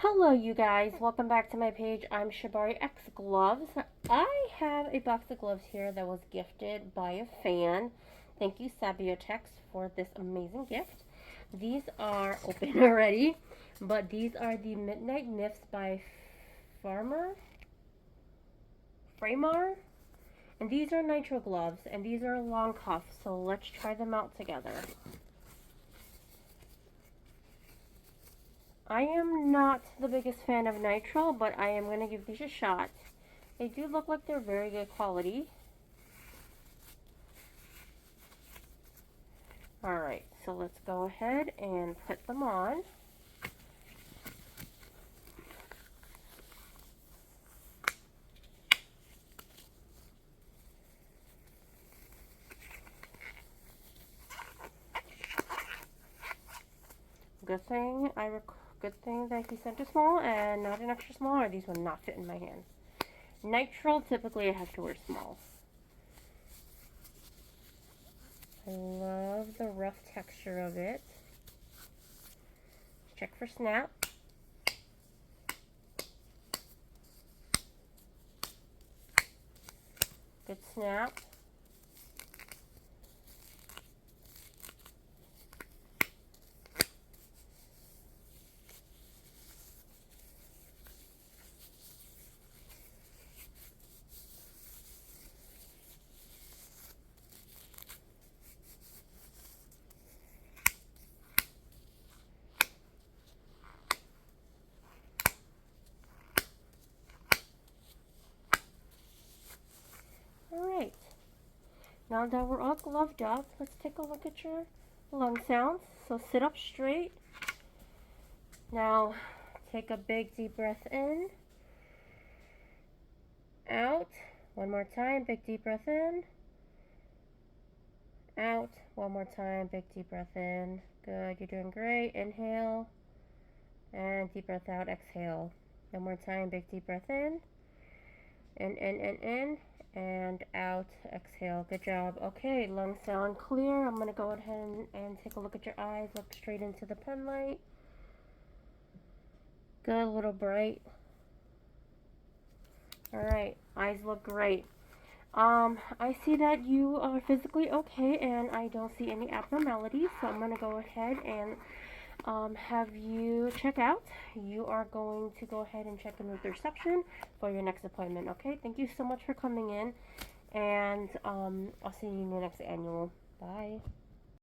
Hello you guys, welcome back to my page. I'm Shabari X Gloves. I have a box of gloves here that was gifted by a fan. Thank you Sabiotex for this amazing gift. These are open already, but these are the Midnight Nifs by Framar. And these are nitro gloves, and these are long cuffs, so let's try them out together. I am not the biggest fan of nitro, but I am going to give these a shot. They do look like they're very good quality. Alright, so let's go ahead and put them on. Good thing that he sent a small and not an extra small, or these would not fit in my hands. Nitro, typically I have to wear small. I love the rough texture of it. Check for snap. Good snap. Alright, now that we're all gloved up, let's take a look at your lung sounds. So sit up straight. Now take a big deep breath in. Out. One more time, big deep breath in. Out. One more time, big deep breath in. Good, you're doing great. Inhale. And deep breath out, exhale. One more time, big deep breath in. In. And out, exhale. Good job. Okay, lungs sound clear. I'm going to go ahead and take a look at your eyes. Look straight into the pen light. Good, a little bright. Alright, eyes look great. I see that you are physically okay, and I don't see any abnormalities, so I'm going to go ahead and have you check out. You are going to go ahead and check in with the reception for your next appointment, okay? Thank you so much for coming in, and I'll see you in your next annual. Bye.